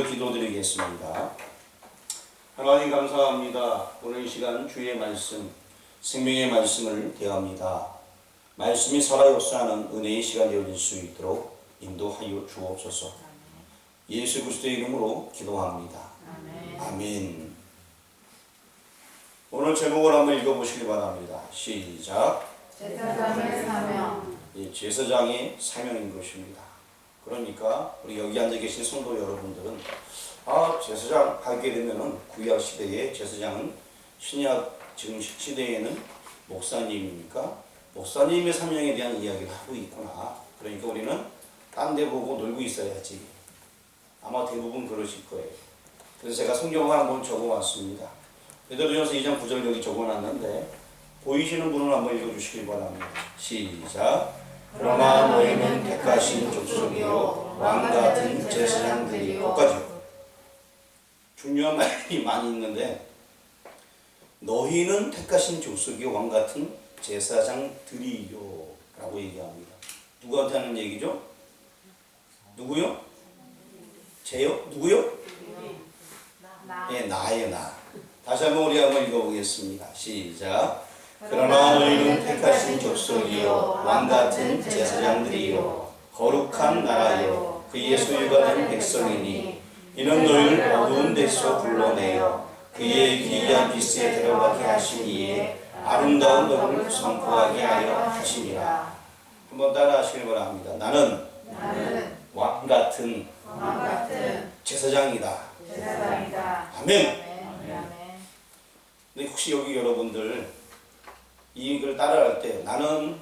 기도드리겠습니다. 하나님 감사합니다. 오늘 이 시간 주의 말씀, 생명의 말씀을 대합니다. 말씀이 살아있어 하는 은혜의 시간이 열릴 수 있도록 인도하여 주옵소서. 예수 그리스도의 이름으로 기도합니다. 아멘. 오늘 제목을 한번 읽어보시기 바랍니다. 시작. 제사장의 사명. 제사장의 사명인 것입니다. 그러니까 우리 여기 앉아 계신 성도 여러분들은 제사장 하게 되면은 구약 시대의 제사장은 신약 지금 시대에는 목사님입니까? 목사님의 사명에 대한 이야기를 하고 있구나. 그러니까 우리는 딴 데 보고 놀고 있어야지. 아마 대부분 그러실 거예요. 그래서 제가 성경을 한번 적어왔습니다. 베드로전서 2장 9절 여기 적어놨는데 보이시는 분은 한번 읽어주시기 바랍니다. 시작. 그러나 너희는 택하신 족속이요 왕같은 제사장들이 거기까지요. 중요한 말이 많이 있는데 너희는 택하신 족속이요 왕같은 제사장들이요 라고 얘기합니다. 누구한테 하는 얘기죠? 누구요? 제요? 누구요? 예, 나예요, 나. 다시 한번 우리 한번 읽어보겠습니다. 시작. 그러나 너희는 택하신 족속이요 왕같은 제사장들이요 거룩한 나라요 그의 소유가 된 백성이니 이는 너희를 어두운 데서 불러내어 그의 기이한 빛에 들어가게 하시니에 아름다운 너를 선포하게 하여 하시니라. 한번 따라 하시길 바랍니다. 나는 왕같은 제사장이다. 아멘. 근데 혹시 여기 여러분들 이걸 따라할 때 나는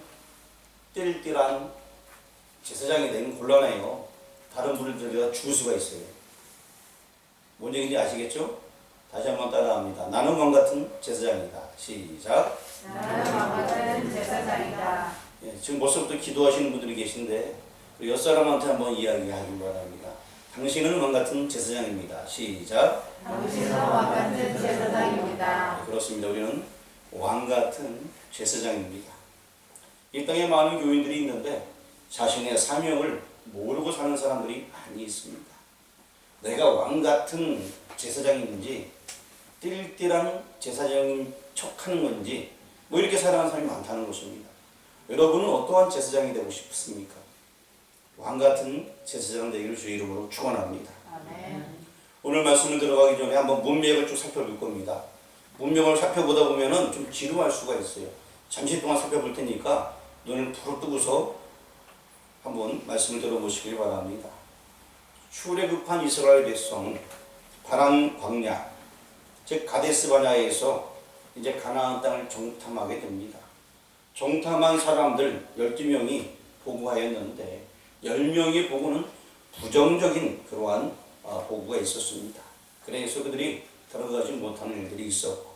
띨띨한 제사장이 되면 곤란해요. 다른 분들보다 죽을 수가 있어요. 뭔 얘기인지 아시겠죠? 다시 한번 따라합니다. 나는 왕같은 제사장이다. 시작. 나는 왕같은 제사장이다. 예, 지금 벌써부터 기도하시는 분들이 계신데 옆 사람한테 한번 이야기하기 바랍니다. 당신은 왕같은 제사장입니다. 시작. 당신은 왕같은 제사장입니다. 네, 그렇습니다. 우리는 왕같은 제사장입니다. 이 땅에 많은 교인들이 있는데 자신의 사명을 모르고 사는 사람들이 많이 있습니다. 내가 왕같은 제사장인지 띨띨한 제사장인 척하는 건지 뭐 이렇게 살아가는 사람이 많다는 것입니다. 여러분은 어떠한 제사장이 되고 싶습니까? 왕같은 제사장 되기를 주의 이름으로 축원합니다. 오늘 말씀을 들어가기 전에 한번 문맥을 쭉 살펴볼 겁니다. 문맥을 살펴보다 보면은 좀 지루할 수가 있어요. 잠시 동안 살펴볼 테니까 눈을 부릅뜨고서 한번 말씀을 들어보시길 바랍니다. 출애굽한 이스라엘 백성 파란 광야, 즉 가데스 바네아에서 이제 가나안 땅을 정탐하게 됩니다. 정탐한 사람들 12명이 보고하였는데 10명의 보고는 부정적인 그러한 보고가 있었습니다. 그래서 그들이 들어가지 못하는 일들이 있었고,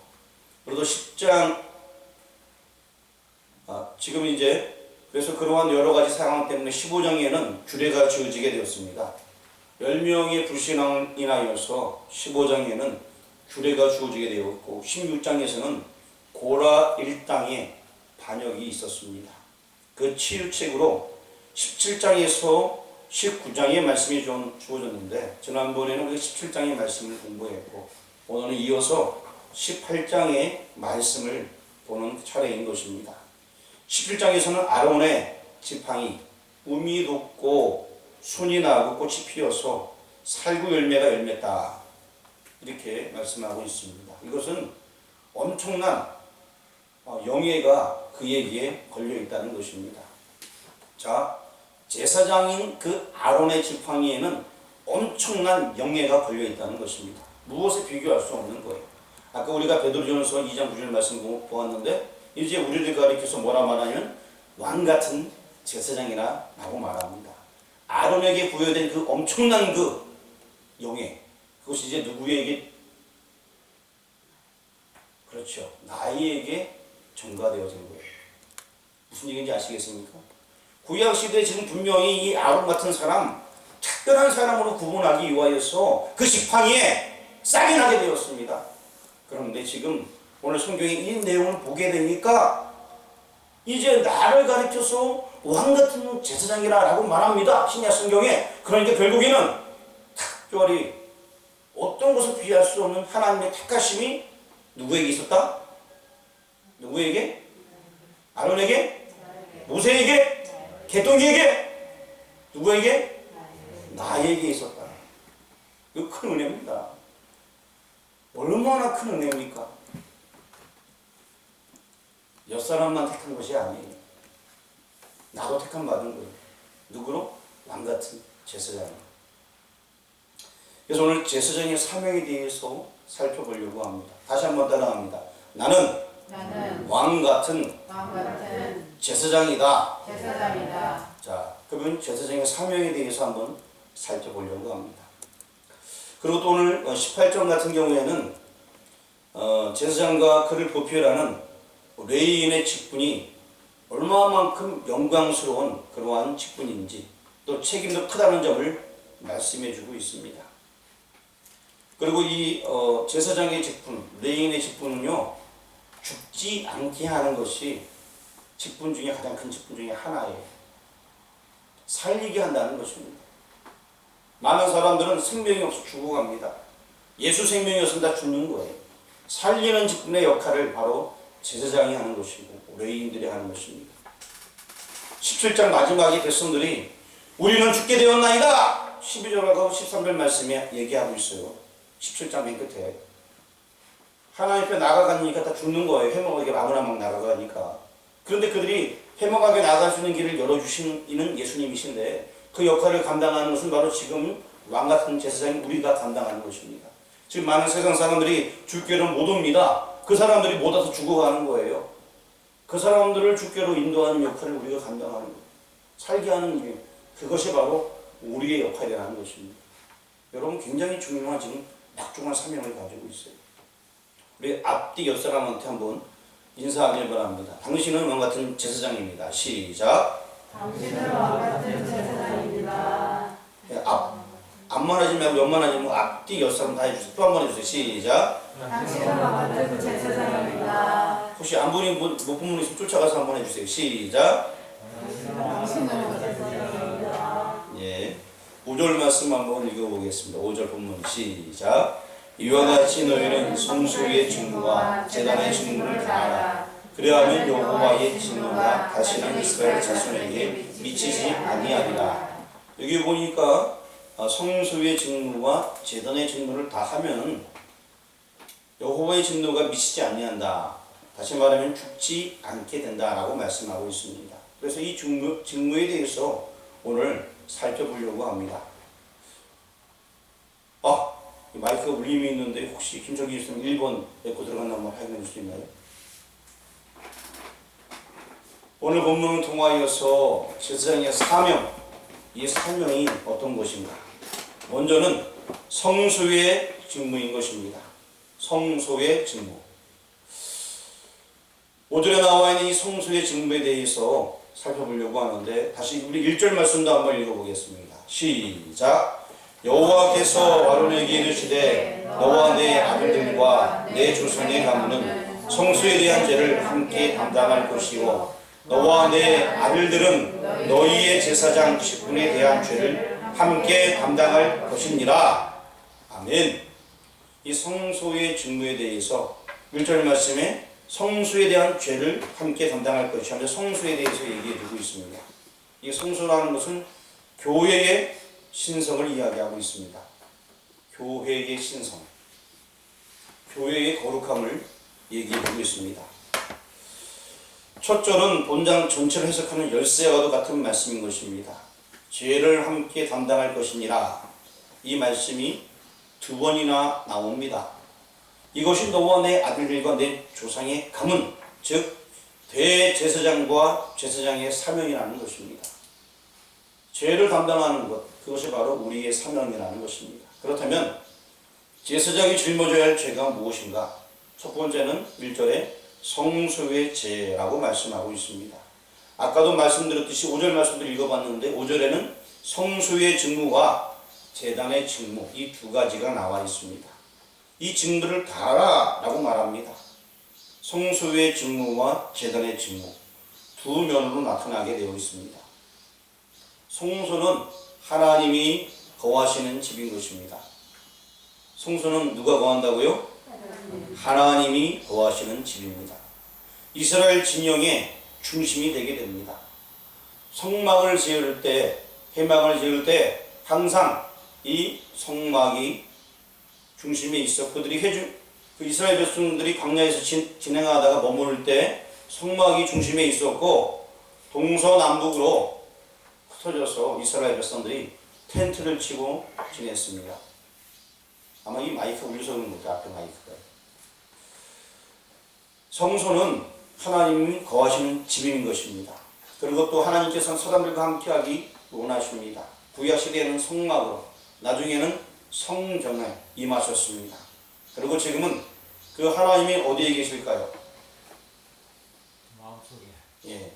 그래도 10장 지금 이제 그래서 그러한 여러 가지 상황 때문에 15장에는 규례가 지어지게 되었습니다. 10명의 불신앙을 인하여서 15장에는 규례가 주어지게 되었고 16장에서는 고라 일당의 반역이 있었습니다. 그 치유책으로 17장에서 19장의 말씀이 좀 주어졌는데 지난번에는 그 17장의 말씀을 공부했고 오늘은 이어서 18장의 말씀을 보는 차례인 것입니다. 17장에서는 아론의 지팡이 um이 돋고 순이 나고 꽃이 피어서 살구 열매가 열렸다 이렇게 말씀하고 있습니다. 이것은 엄청난 영예가 그에게 걸려있다는 것입니다. 자, 제사장인 그 아론의 지팡이에는 엄청난 영예가 걸려있다는 것입니다. 무엇에 비교할 수 없는 거예요. 아까 우리가 베드로전서 2장 9절 말씀 보았는데 이제 우리를 가리켜서 뭐라 말하면 왕같은 제사장이라 라고 말합니다. 아론에게 부여된 그 엄청난 그 영예, 그것이 이제 누구에게? 그렇죠, 나에게 전가되어진 거예요. 무슨 얘기인지 아시겠습니까? 구약시대에 지금 분명히 이 아론 같은 사람, 특별한 사람으로 구분하기 위하여서 그 지팡이에 싹이 나게 되었습니다. 그런데 지금 오늘 성경에 이 내용을 보게 되니까 이제 나를 가리켜서 왕같은 제사장이라 라고 말합니다. 신약 성경에. 그러니까 결국에는 특별히 어떤 것을 피할 수 없는 하나님의 택하심이 누구에게 있었다? 누구에게? 아론에게? 모세에게? 개똥이에게? 누구에게? 나에게 있었다. 이거 큰 은혜입니다. 얼마나 큰 은혜입니까? 옆사람만 택한 것이 아니에요. 나도 택함 받은 거예요. 누구로? 왕같은 제사장. 그래서 오늘 제사장의 사명에 대해서 살펴보려고 합니다. 다시 한번 따라합니다. 나는 왕같은 제사장이다. 자, 그러면 제사장의 사명에 대해서 한번 살펴보려고 합니다. 그리고 또 오늘 18절 같은 경우에는 제사장과 그를 보필하는 레위인의 직분이 얼마만큼 영광스러운 그러한 직분인지 또 책임도 크다는 점을 말씀해 주고 있습니다. 그리고 이 제사장의 직분, 레위인의 직분은요, 죽지 않게 하는 것이 직분 중에 가장 큰 직분 중에 하나예요. 살리게 한다는 것입니다. 많은 사람들은 생명이 없어 죽어갑니다. 예수 생명이었으면 다 죽는 거예요. 살리는 직분의 역할을 바로 제사장이 하는 것이고 레위인들이 하는 것입니다. 17장 마지막에 백성들이 우리는 죽게 되었나이다. 12절하고 13절 말씀에 얘기하고 있어요. 17장 맨 끝에 하나님 앞에 나가가니까 다 죽는 거예요. 해먹하게 아무나 막 나가가니까. 그런데 그들이 해먹하게 나갈 수 있는 길을 열어주시는 예수님이신데 그 역할을 감당하는 것은 바로 지금 왕같은 제사장인 우리가 감당하는 것입니다. 지금 많은 세상 사람들이 주께로 못 옵니다. 그 사람들이 못 와서 죽어가는 거예요. 그 사람들을 주께로 인도하는 역할을 우리가 감당하는 거예요. 살게 하는 일, 그것이 바로 우리의 역할이라는 것입니다. 여러분 굉장히 중요한 지금 막중한 사명을 가지고 있어요. 우리 앞뒤 옆 사람한테 한번 인사하길 바랍니다. 당신은 왕같은 제사장입니다. 시작. 당신은 왕같은 제사장입니다. 앞만 하지 말고 옆만 하지 말고 앞뒤 옆 사람 다 해주세요. 또 한 번 해주세요. 시작. 당신은 왕같은 제사장입니다. 혹시 안 보니 못 본 분 있으면 쫓아가서 한번 해주세요. 시작. 당신은 제사장입니다. 예. 5절 말씀 한번 읽어보겠습니다. 5절 본문 시작. 이와 같이 너희는 성소의 직무와 제단의 직무를 다하라. 그리하면 여호와의 진노가 다시는 이스라엘 자손에게 미치지 아니하리라. 여기 보니까 성소의 직무와 제단의 직무를 다 하면 여호와의 진노가 미치지 아니한다. 다시 말하면 죽지 않게 된다라고 말씀하고 있습니다. 그래서 이 직무에 대해서 오늘 살펴보려고 합니다. 이 마이크가 울림이 있는데 혹시 김철기 있으면 1번 에코 들어갔나 한번 확인해 줄 수 있나요? 오늘 본문을 통하여서 제사장의 사명, 이 사명이 어떤 것인가? 먼저는 성소의 직무인 것입니다. 성소의 직무. 5절에 나와 있는 이 성소의 직무에 대해서 살펴보려고 하는데 다시 우리 1절 말씀도 한번 읽어보겠습니다. 시작. 여호와께서 아론에게 이르시되 너와 내 아들들과 내 조상의 가문은 성소에 대한 죄를 함께 담당할 것이요 너와 내 아들들은 너희의 제사장 직분에 대한 죄를 함께 담당할 것이니라. 아멘. 이 성소의 직무에 대해서 1절 말씀에 성소에 대한 죄를 함께 담당할 것이 하면서 성소에 대해서 얘기해 주고 있습니다. 이 성소라는 것은 교회의 신성을 이야기하고 있습니다. 교회의 신성, 교회의 거룩함을 얘기해 주고 있습니다. 첫 절은 본장 전체를 해석하는 열쇠와도 같은 말씀인 것입니다. 죄를 함께 담당할 것이니라. 이 말씀이 두 번이나 나옵니다. 이것이 너와 내 아들들과 내 조상의 가문, 즉 대제사장과 제사장의 사명이라는 것입니다. 죄를 담당하는 것, 그것이 바로 우리의 사명이라는 것입니다. 그렇다면 제사장이 짊어져야 할 죄가 무엇인가? 첫 번째는 1절에 성소의 죄라고 말씀하고 있습니다. 아까도 말씀드렸듯이 5절 말씀도 읽어봤는데 5절에는 성소의 직무와 제단의 직무, 이 두 가지가 나와 있습니다. 이 직무를 다하라 라고 말합니다. 성소의 직무와 제단의 직무, 두 면으로 나타나게 되어 있습니다. 성소는 하나님이 거하시는 집인 것입니다. 성소는 누가 거한다고요? 하나님이 거하시는 집입니다. 이스라엘 진영의 중심이 되게 됩니다. 성막을 지을 때, 회막을 지을 때 항상 이 성막이 중심에 있어 그들이 그 이스라엘 백성들이 광야에서 진행하다가 머무를 때 성막이 중심에 있었고 동서남북으로 흩어져서 이스라엘 백성들이 텐트를 치고 지냈습니다. 아마 이 마이크가 울려서 그런 거죠. 앞에 마이크가. 성소는 하나님이 거하시는 집인 것입니다. 그리고 또 하나님께서는 사람들과 함께하기 원하십니다. 구약시대에는 성막으로, 나중에는 성전에 임하셨습니다. 그리고 지금은 그 하나님이 어디에 계실까요? 마음속에. 예,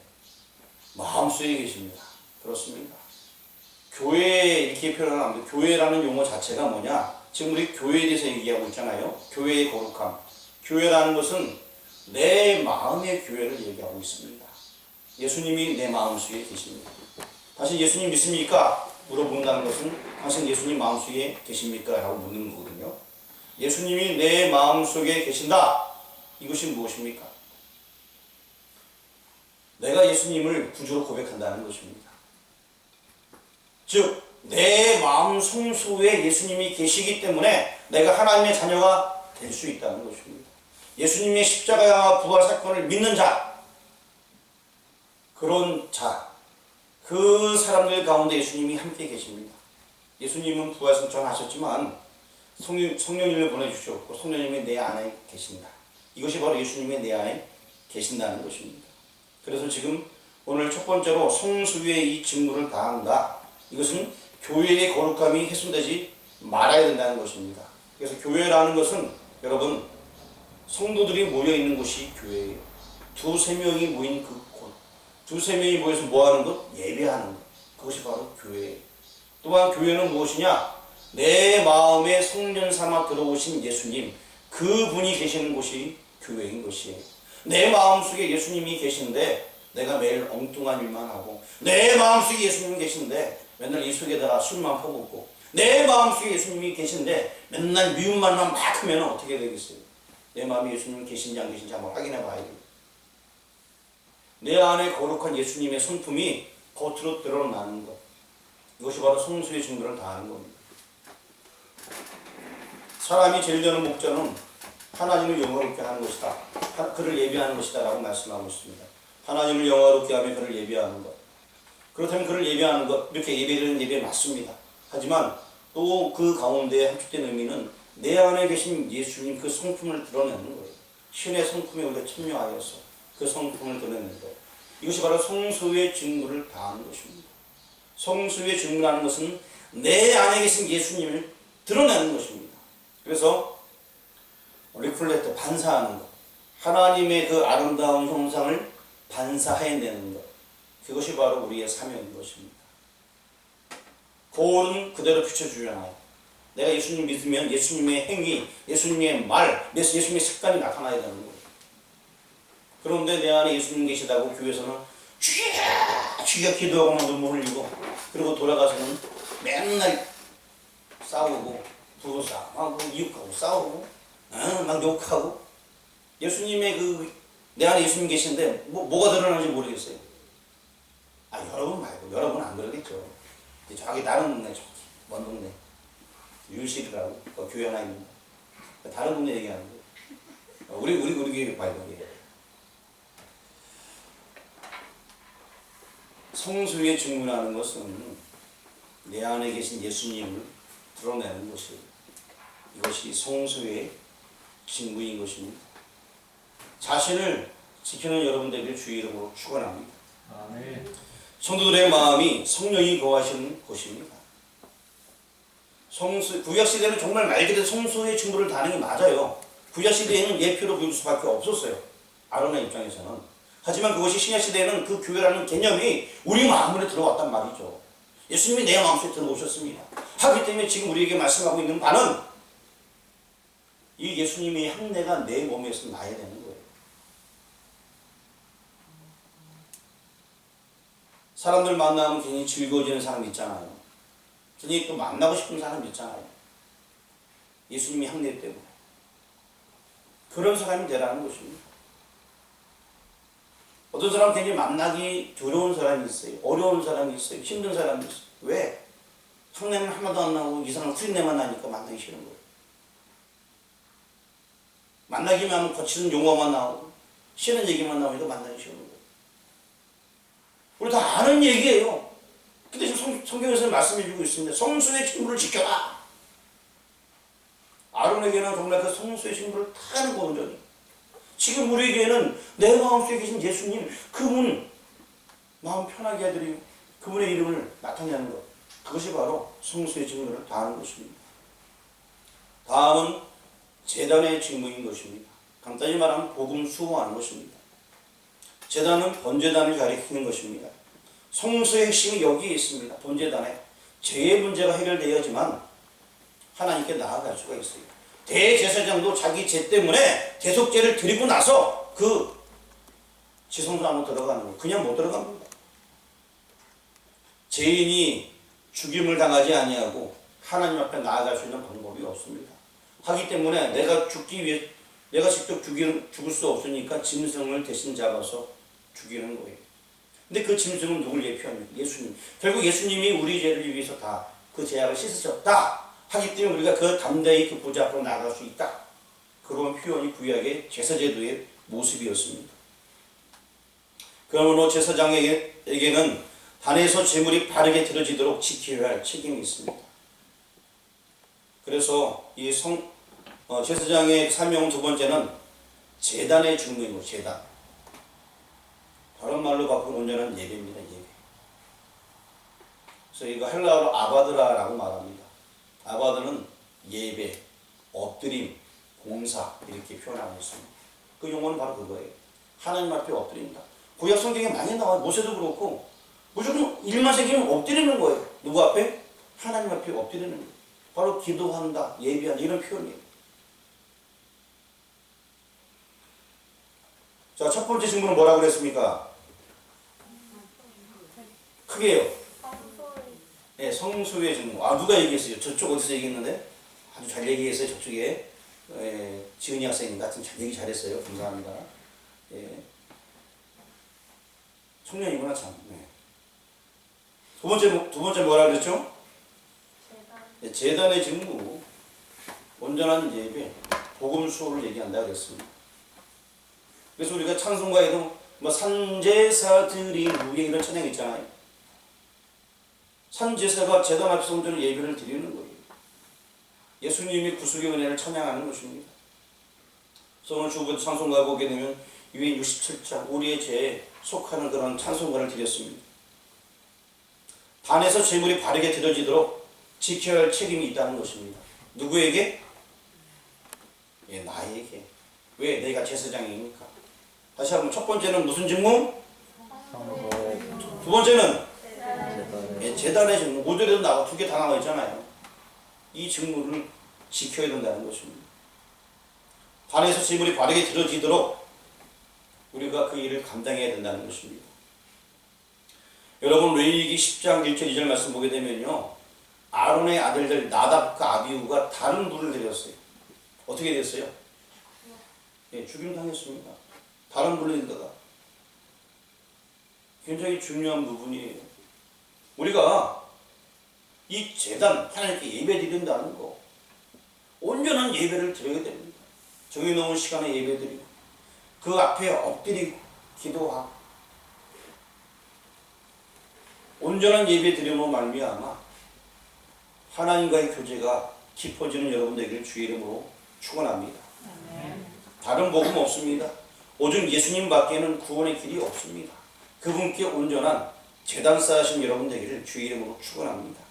마음속에 계십니다. 그렇습니다. 교회 이렇게 표현하면 교회라는 용어 자체가 뭐냐? 지금 우리 교회에 대해서 얘기하고 있잖아요. 교회의 거룩함. 교회라는 것은 내 마음의 교회를 얘기하고 있습니다. 예수님이 내 마음속에 계십니다. 다시 예수님 믿습니까? 물어본다는 것은 당신 예수님 마음속에 계십니까? 라고 묻는 거거든요. 예수님이 내 마음속에 계신다. 이것이 무엇입니까? 내가 예수님을 구주로 고백한다는 것입니다. 즉, 내 마음 성소에 예수님이 계시기 때문에 내가 하나님의 자녀가 될 수 있다는 것입니다. 예수님의 십자가와 부활 사건을 믿는 자, 그런 자, 그 사람들 가운데 예수님이 함께 계십니다. 예수님은 부활 승천하셨지만 성령님을 보내주셨고 성령님이 내 안에 계신다. 이것이 바로 예수님이 내 안에 계신다는 것입니다. 그래서 지금 오늘 첫 번째로 성수에 이 직무를 다한다. 이것은 교회의 거룩함이 훼손되지 말아야 된다는 것입니다. 그래서 교회라는 것은 여러분 성도들이 모여있는 곳이 교회예요. 두세 명이 모인 그 곳. 두세 명이 모여서 뭐하는 것? 예배하는 것. 그것이 바로 교회예요. 또한 교회는 무엇이냐? 내 마음에 성전 삼아 들어오신 예수님, 그분이 계시는 곳이 교회인 것이에요. 내 마음속에 예수님이 계신데 내가 매일 엉뚱한 일만 하고, 내 마음속에 예수님이 계신데 맨날 이 속에다가 술만 퍼붓고, 내 마음속에 예수님이 계신데 맨날 미운 말만 막 하면 어떻게 되겠어요? 내 마음에 예수님이 계신지 안 계신지 한번 확인해 봐야 돼요. 내 안에 거룩한 예수님의 성품이 겉으로 드러나는 것, 이것이 바로 성수의 증거를 다하는 겁니다. 사람이 제일 되는 목적은 하나님을 영화롭게 하는 것이다. 그를 예배하는 것이다 라고 말씀하고 있습니다. 하나님을 영화롭게 하며 그를 예배하는 것. 그렇다면 그를 예배하는 것, 이렇게 예배드리는 예배 맞습니다. 하지만 또 그 가운데 함축된 의미는 내 안에 계신 예수님 그 성품을 드러내는 거예요. 신의 성품에 우리가 참여하여서 그 성품을 드러내는 거예요. 이것이 바로 성수의 직무를 다하는 것입니다. 성수의 직무라는 것은 내 안에 계신 예수님을 드러내는 것입니다. 그래서 리플렉트, 반사하는 것, 하나님의 그 아름다운 형상을 반사해내는 것, 그것이 바로 우리의 사명인 것입니다. 거울은 그대로 비춰주잖아요. 내가 예수님 믿으면 예수님의 행위, 예수님의 말, 예수님의 습관이 나타나야 되는 거예요. 그런데 내 안에 예수님 계시다고 교회에서는 주여 기도하고 눈물 흘리고, 그리고 돌아가서는 맨날 싸우고 부부싸움하고 이웃하고 싸우고 막 욕하고, 예수님의 내 안에 예수님 계신데 뭐가 드러나는지 모르겠어요. 여러분 말고, 여러분 안 그러겠죠. 저기 다른 동네, 저기 먼 동네 율실이라고 교회 하나 있는데 다른 동네 얘기하는 거예요. 우리 교회 말고. 성수의 직무라는 것은 내 안에 계신 예수님을 드러내는 것이에요. 이것이 성수의 직무인 것입니다. 자신을 지키는 여러분들에게 주의 이름으로 축원합니다. 아멘. 성도들의 마음이 성령이 거하시는 곳입니다. 구약시대는 정말 말 그대로 성소의 직무를 다하는 게 맞아요. 구약시대에는 예표로 보일 수밖에 없었어요. 아론의 입장에서는. 하지만 그것이 신약시대에는 그 교회라는 개념이 우리 마음으로 들어왔단 말이죠. 예수님이 내 마음속에 들어오셨습니다. 하기 때문에 지금 우리에게 말씀하고 있는 바는 이 예수님의 향내가 내 몸에서 나야 되는 거예요. 사람들 만나면 괜히 즐거워지는 사람 있잖아요. 괜히 또 만나고 싶은 사람 있잖아요. 예수님이 향내 때문에. 그런 사람이 되라는 것입니다. 어떤 사람은 굉장히 만나기 두려운 사람이 있어요. 어려운 사람이 있어요. 힘든 사람이 있어요. 왜? 향내는 하나도 안 나고 이상한 후린내만 나니까 만나기 싫은 거예요. 만나기만 하면 거치는 용어만 나오고 싫은 얘기만 나오니까 만나기 싫은 거예요. 우리 다 아는 얘기예요. 근데 지금 성경에서 말씀해 주고 있습니다. 성수의 징표를 지켜라. 아론에게는 정말 그 성수의 징표를 다 하는 온전히. 지금 우리에게는 내 마음속에 계신 예수님, 그분 마음 편하게 해드리고 그분의 이름을 나타내는 것. 그것이 바로 성수의 징표를 다하는 것입니다. 다음은 제단의 직무인 것입니다. 간단히 말하면 복음 수호하는 것입니다. 제단은 번제단을 가리키는 것입니다. 성수의 핵심이 여기에 있습니다. 번제단에 죄의 문제가 해결되어야지만 하나님께 나아갈 수가 있어요. 대제사장도 자기 죄 때문에 대속죄를 드리고 나서 그 지성소 안으로 들어가는 거예요. 그냥 못 들어갑니다. 죄인이 죽임을 당하지 아니하고 하나님 앞에 나아갈 수 있는 방법이 없습니다. 하기 때문에 내가 죽기 위해 내가 직접 죽을 수 없으니까 짐승을 대신 잡아서 죽이는 거예요. 근데 그 짐승은 누굴 예표합니까? 예수님. 결국 예수님이 우리 죄를 위해서 다 그 죄악을 씻으셨다 하기 때문에 우리가 그 담대히 그 보좌 앞으로 나갈 수 있다. 그런 표현이 구약의 제사제도의 모습이었습니다. 그러므로 제사장에게는 단에서 제물이 바르게 드려지도록 지켜야 할 책임이 있습니다. 그래서 이 제사장의 사명 두 번째는 제단의 중무이고 제단. 다른 말로 바꾸면 온전한 예배입니다. 예배. 그래서 이거 헬라어로 아바드라라고 말합니다. 아바드는 예배, 엎드림, 봉사 이렇게 표현하고 있습니다. 그 용어는 바로 그거예요. 하나님 앞에 엎드립니다. 구약 성경에 많이 나와요. 모세도 그렇고 무조건 일만 생기면 엎드리는 거예요. 누구 앞에? 하나님 앞에 엎드리는 거예요. 바로 기도한다, 예배한다 이런 표현이에요. 자, 첫 번째 질문은 뭐라고 그랬습니까? 크게요. 네, 성수의 증거. 누가 얘기했어요? 저쪽 어디서 얘기했는데? 아주 잘 얘기했어요. 저쪽에 지은이 학생님 같은 잘 얘기 잘했어요. 감사합니다. 예. 청년이구나 참. 네. 두 번째 뭐라 그랬죠? 네, 제단의 증거, 온전한 예배, 복음 수호를 얘기한다 그랬습니다. 그래서 우리가 찬송가에도 뭐 산제사들이 누에 이런 찬양 있잖아요. 산제사가 제단 앞에서 온전히 예배를 드리는 거예요. 예수님이 구속의 은혜를 찬양하는 것입니다. 그래서 오늘 주부터 찬송가 보게 되면 267장 우리의 죄에 속하는 그런 찬송가를 드렸습니다. 단에서 제물이 바르게 드려지도록 지켜야 할 책임이 있다는 것입니다. 누구에게? 예, 나에게. 왜? 내가 제사장이니까. 다시 한번 첫 번째는 무슨 직무? 두 번째는 제단의 직무. 5절에도 나와 두 개 다 나와 있잖아요. 이 직무를 지켜야 된다는 것입니다. 단에서 제물이 바르게 드려지도록 우리가 그 일을 감당해야 된다는 것입니다. 여러분 레위기 10장 1절 2절 말씀 보게 되면요. 아론의 아들들 나답과 아비후가 다른 불을 드렸어요. 어떻게 됐어요? 예, 죽임당했습니다. 다른 불을 드다가 굉장히 중요한 부분이에요. 우리가 이 제단 하나님께 예배 드린다는 거 온전한 예배를 드려야 됩니다. 정해놓은 시간에 예배 드리고 그 앞에 엎드리고 기도하고 온전한 예배 드림으로 말미암아 하나님과의 교제가 깊어지는 여러분들에게 주의 이름으로 축원합니다. 다른 복음 없습니다. 오직 예수님밖에는 구원의 길이 없습니다. 그분께 온전한 제단 쌓으신 여러분들에게 주의 이름으로 축원합니다.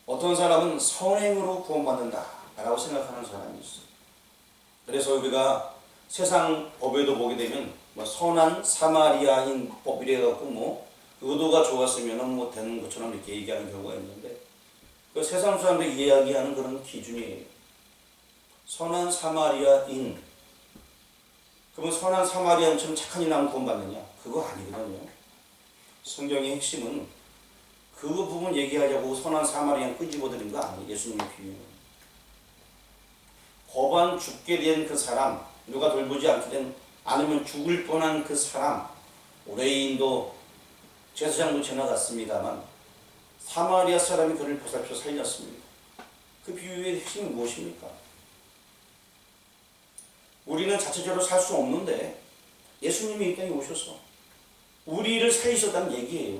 어떤 사람은 선행으로 구원받는다 라고 생각하는 사람이 있어요. 그래서 우리가 세상 법에도 보게 되면 뭐 선한 사마리아인 법 이래갖고 뭐 의도가 좋았으면 뭐 되는 것처럼 이렇게 얘기하는 경우가 있는데 그 세상 사람들이 이야기하는 그런 기준이에요. 선한 사마리아인. 그러면 선한 사마리아인처럼 착한 일 하면 구원받느냐? 그거 아니거든요. 성경의 핵심은 그 부분 얘기하자고 선한 사마리아인 끄집어드린 거 아니에요. 예수님의 비유는. 법안 죽게 된 그 사람, 누가 돌보지 않으면 죽을 뻔한 그 사람, 레인도 제사장도 지나갔습니다만 사마리아 사람이 그를 보살펴 살렸습니다. 그 비유의 핵심이 무엇입니까? 우리는 자체적으로 살 수 없는데 예수님이 이 땅에 오셔서 우리를 살리셨다는 얘기예요.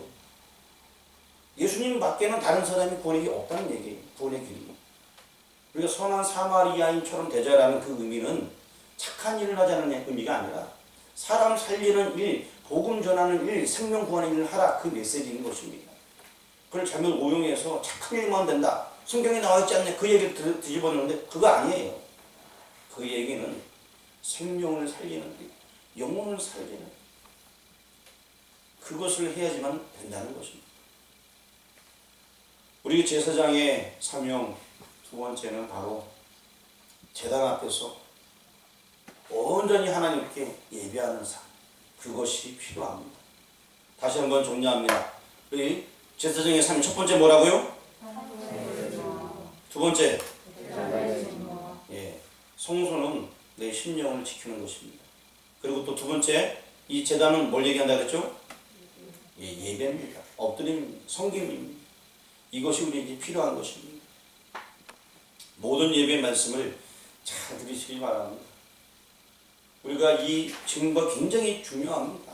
예수님 밖에는 다른 사람이 구원의 길이 없다는 얘기예요. 구원의 길이. 우리가 선한 사마리아인처럼 되자라는 그 의미는 착한 일을 하자는 의미가 아니라 사람 살리는 일, 복음 전하는 일, 생명 구하는 일을 하라, 그 메시지인 것입니다. 그걸 잘못 오용해서 착한 일만 된다, 성경에 나와 있지 않네, 그 얘기를 뒤집었는데 그거 아니에요. 그 얘기는 생명을 살리는 일, 영혼을 살리는 그것을 해야지만 된다는 것입니다. 우리 제사장의 사명 두 번째는 바로 제단 앞에서 온전히 하나님께 예배하는 삶, 그것이 필요합니다. 다시 한번 정리합니다. 우리 제사장의 삶 첫 번째 뭐라고요? 두 번째, 성소는 내 심령을 지키는 것입니다. 그리고 또 두 번째, 이 제단은 뭘 얘기한다 그랬죠? 예배입니다. 엎드림, 섬김입니다. 이것이 우리에게 필요한 것입니다. 모든 예배 말씀을 잘 들으시기 바랍니다. 우리가 이 증거 굉장히 중요합니다.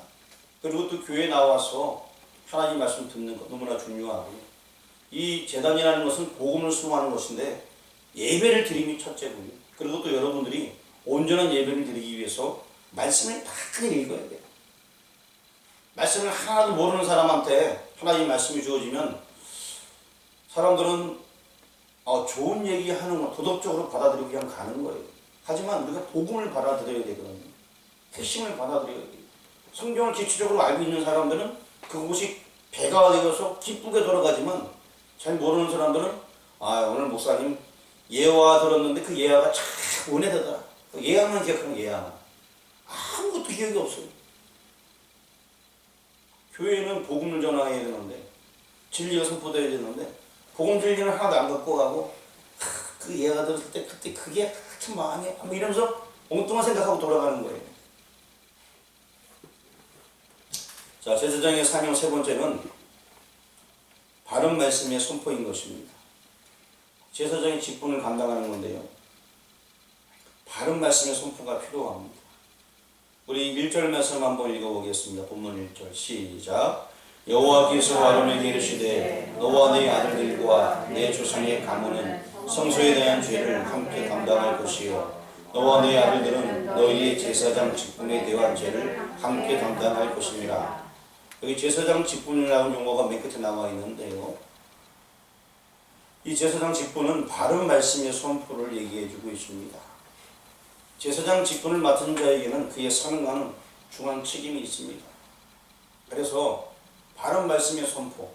그리고 또 교회에 나와서 하나님 말씀 듣는 것 너무나 중요하고요. 이 제단이라는 것은 복음을 수호하는 것인데 예배를 드림이 첫째고요. 그리고 또 여러분들이 온전한 예배를 드리기 위해서 말씀을 많이 읽어야 돼요. 말씀을 하나도 모르는 사람한테 하나님 말씀이 주어지면 사람들은 좋은 얘기하는 거 도덕적으로 받아들이고 그냥 가는 거예요. 하지만 우리가 복음을 받아들여야 되거든요. 핵심을 받아들여야 돼요. 성경을 기초적으로 알고 있는 사람들은 그것이 배가 되어서 기쁘게 돌아가지만 잘 모르는 사람들은 오늘 목사님 예화 들었는데 그 예화가 참 은혜되더라. 그 예화만 기억하는 예화만. 아무것도 기억이 없어요. 교회는 복음을 전해야 되는데 진리가 선포되어야 되는데 복음 진리는 하나도 안 갖고 가고 그 예화 들었을 때 그때 그게 참 마음이 이러면서 엉뚱한 생각하고 돌아가는 거예요. 자, 제사장의 사명 세 번째는 바른 말씀의 선포인 것입니다. 제사장의 직분을 감당하는 건데요. 바른 말씀의 선포가 필요합니다. 우리 1절 말씀 한번 읽어보겠습니다. 본문 1절 시작. 여호와께서 아론에게 이르시되 너와 네 아들들과 내 조상의 가문은 성소에 대한 죄를 함께 감당할 것이요 너와 네 아들들은 너희의 제사장 직분에 대한 죄를 함께 감당할 것입니다. 여기 제사장 직분이라는 용어가 맨 끝에 나와 있는데요. 이 제사장 직분은 바른 말씀의 선포를 얘기해주고 있습니다. 제사장 직분을 맡은 자에게는 그의 사명과는 중요한 책임이 있습니다. 그래서 바른 말씀의 선포,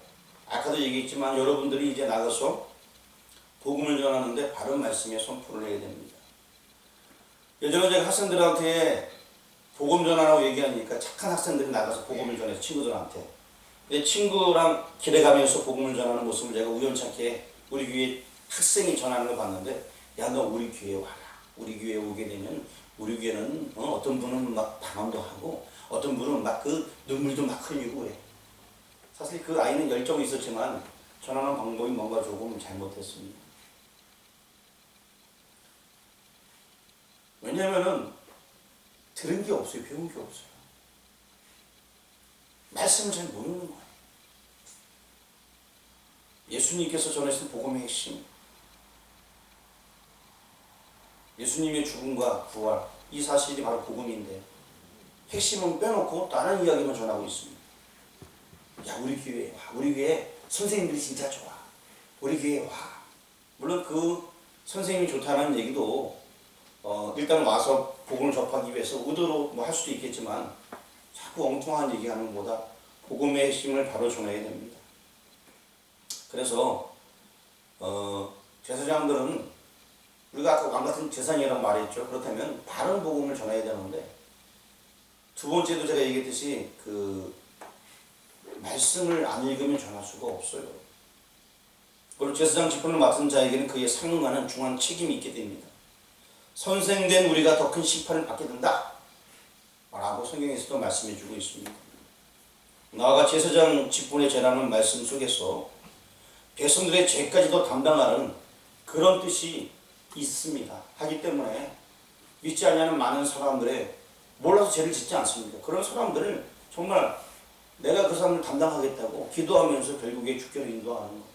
아까도 얘기했지만 여러분들이 이제 나가서 복음을 전하는데 바른 말씀의 선포를 해야 됩니다. 예전에 제가 학생들한테 복음 전하라고 얘기하니까 착한 학생들이 나가서 복음을 전해서 친구들한테 내 친구랑 길에 가면서 복음을 전하는 모습을 제가 우연찮게 우리 교회 학생이 전하는 걸 봤는데 야 너 우리 교회 와라. 우리 교회에 오게 되면 우리 교회는 어떤 분은 막 방언도 하고 어떤 분은 막 그 눈물도 막 흘리고 그래. 사실 그 아이는 열정이 있었지만 전하는 방법이 뭔가 조금 잘못했습니다. 왜냐하면은 들은 게 없어요. 배운 게 없어요. 말씀을 잘 모르는 거예요. 예수님께서 전하신 복음의 핵심, 예수님의 죽음과 부활, 이 사실이 바로 복음인데 핵심은 빼놓고 다른 이야기만 전하고 있습니다. 야 우리 교회에 와. 우리 교회 선생님들이 진짜 좋아. 우리 교회에 와. 물론 그 선생님이 좋다는 얘기도 일단 와서 복음을 접하기 위해서 의도로 할 수도 있겠지만 자꾸 엉뚱한 얘기하는 것보다 복음의 핵심을 바로 전해야 됩니다. 그래서 제사장들은 우리가 아까 왕같은 제사장이라고 말했죠. 그렇다면 바른 복음을 전해야 되는데 두 번째도 제가 얘기했듯이 그 말씀을 안 읽으면 전할 수가 없어요. 그리고 제사장 직분을 맡은 자에게는 그의 상응하는 중요한 책임이 있게 됩니다. 선생된 우리가 더 큰 심판을 받게 된다 라고 성경에서도 말씀해 주고 있습니다. 나아가 제사장 직분의 죄라는 말씀 속에서 백성들의 죄까지도 담당하는 그런 뜻이 있습니다. 하기 때문에 믿지 않냐는 많은 사람들의 몰라서 죄를 짓지 않습니다. 그런 사람들을 정말 내가 그 사람을 담당하겠다고 기도하면서 결국에 주께로 인도하는 것,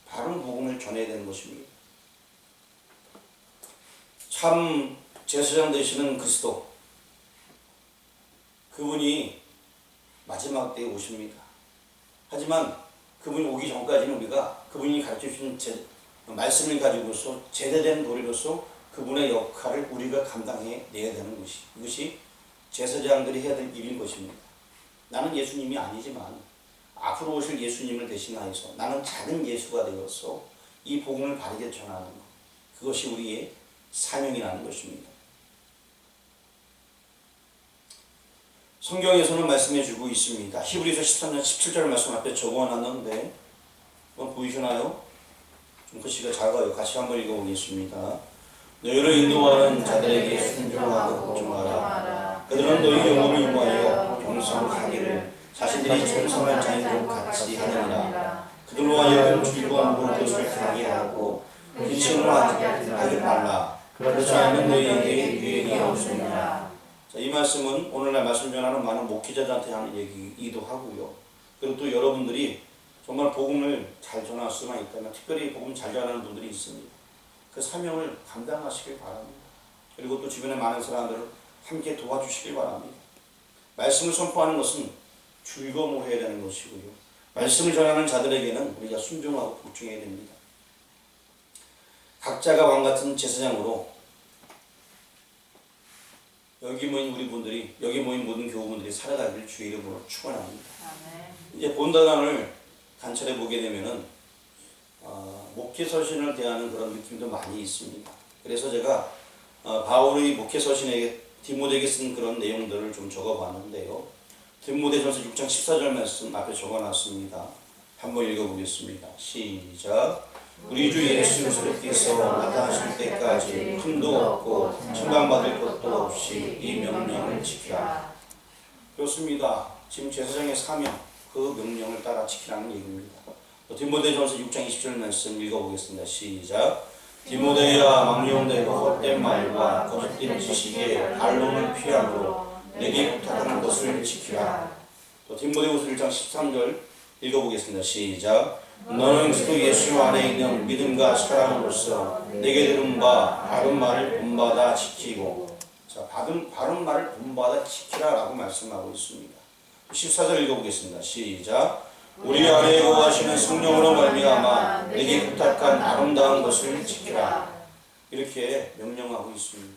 바른 복음을 전해야 되는 것입니다. 참 제사장 되시는 그리스도, 그분이 마지막 때에 오십니다. 하지만 그분이 오기 전까지는 우리가 그분이 가르쳐주신 말씀을 가지고서 제대된 도리로서 그분의 역할을 우리가 감당해 내야 되는 것이, 이것이 제사장들이 해야 될 일인 것입니다. 나는 예수님이 아니지만 앞으로 오실 예수님을 대신하여서 나는 작은 예수가 되어서 이 복음을 바르게 전하는 것, 그것이 우리의 사명이라는 것입니다. 성경에서는 말씀해 주고 있습니다. 히브리서 13장 17절 말씀 앞에 적어놨는데 보이시나요? 좀 글씨가 작아요. 같이 한번 읽어보겠습니다. 너희를 인도하는 자들에게 순종하고 걱정하라. 그들은 너희 영혼을 위하여 경성하기를 자신들이 천성할 자인으로 같이 하느니라. 그들로 하여금 즐거움으로 그것을 하게 하고 근심으로 하지 말라. 그렇지 않으면 너희에게 유익이 없으리라. 이 말씀은 오늘날 말씀 전하는 많은 목회자들한테 하는 얘기이기도 하고요. 그리고 또 여러분들이 정말 복음을 잘 전할 수만 있다면 특별히 복음 잘 전하는 분들이 있습니다. 그 사명을 감당하시길 바랍니다. 그리고 또 주변에 많은 사람들을 함께 도와주시길 바랍니다. 말씀을 선포하는 것은 즐거움으로 해야 되는 것이고요. 말씀을 전하는 자들에게는 우리가 순종하고 복종해야 됩니다. 각자가 왕같은 제사장으로 여기 모인 우리 분들이, 여기 모인 모든 교우분들이 살아가기를 주의 이름으로 축원합니다. 이제 본단을 관찰해 보게 되면은 목회 서신을 대하는 그런 느낌도 많이 있습니다. 그래서 제가 바울의 목회 서신에 디모데에게 쓴 그런 내용들을 좀 적어봤는데요. 디모데전서 6장 14절 말씀 앞에 적어놨습니다. 한번 읽어보겠습니다. 시작. 우리 주 예수 그리스도께서 나타나실 때까지 흠도 없고 천당받을 것도 없이 이 명령을 지키라. 그렇습니다. 지금 제사장의 사명, 그 명령을 따라 지키라는 얘기입니다. 디모데전서 6장 20절 말씀 읽어보겠습니다. 시작. 디모데야, 망령되고 헛된 말과 거짓된 지식에 반론을 피하므로 내게 부탁하는 것을 지키라. 또 디모데후서 1장 13절 읽어보겠습니다. 시작. 너는 그리스도 예수 안에 있는 믿음과 사랑으로서 내게 들은 바 바른 말을 본받아 지키고, 자, 바른 말을 본받아 지키라 라고 말씀하고 있습니다. 14절 읽어보겠습니다. 시작. 우리 안에 거하시는 성령으로 말미암아 내게 부탁한 아름다운 것을 지키라. 이렇게 명령하고 있습니다.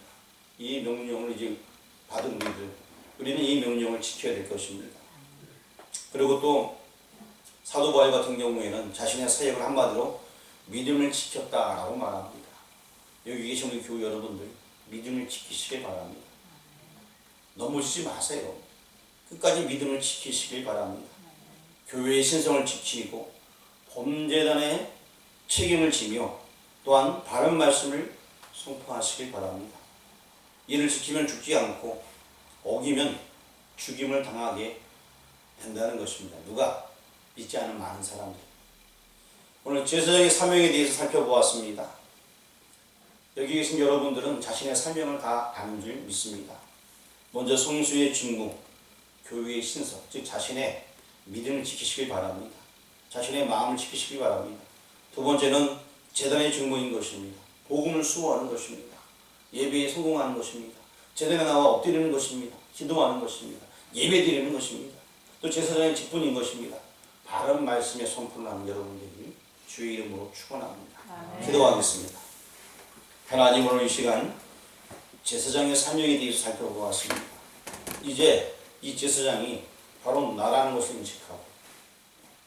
이 명령을 이제 받은 우리는 이 명령을 지켜야 될 것입니다. 그리고 또 사도 바울 같은 경우에는 자신의 사역을 한마디로 믿음을 지켰다라고 말합니다. 여기 계신 우리 교우 여러분들, 믿음을 지키시길 바랍니다. 넘어지지 마세요. 끝까지 믿음을 지키시길 바랍니다. 교회의 신성을 지키고 범죄단의 책임을 지며 또한 바른 말씀을 선포하시길 바랍니다. 이를 지키면 죽지 않고 어기면 죽임을 당하게 된다는 것입니다. 누가? 믿지 않은 많은 사람들. 오늘 제사장의 사명에 대해서 살펴보았습니다. 여기 계신 여러분들은 자신의 사명을 다 아는 줄 믿습니다. 먼저 성수의 직무, 교회의 신성, 즉 자신의 믿음을 지키시길 바랍니다. 자신의 마음을 지키시길 바랍니다. 두 번째는 제단의 직무인 것입니다. 복음을 수호하는 것입니다. 예배에 성공하는 것입니다. 제단에 나와 엎드리는 것입니다. 기도하는 것입니다. 예배 드리는 것입니다. 또 제사장의 직분인 것입니다. 바른 말씀에 선포를 하는 여러분들이 주의 이름으로 축원합니다. 기도하겠습니다. 하나님, 오늘 이 시간 제사장의 사명에 대해서 살펴보았습니다. 이제 이 제사장이 바로 나라는 것을 인식하고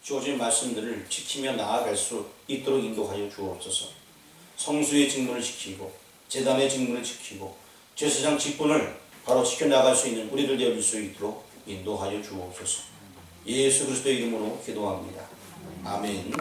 주어진 말씀들을 지키며 나아갈 수 있도록 인도하여 주옵소서. 성수의 직분을 지키고 제단의 직분을 지키고 제사장 직분을 바로 지켜나갈 수 있는 우리들 되어줄 수 있도록 인도하여 주옵소서. 예수 그리스도의 이름으로 기도합니다. 아멘.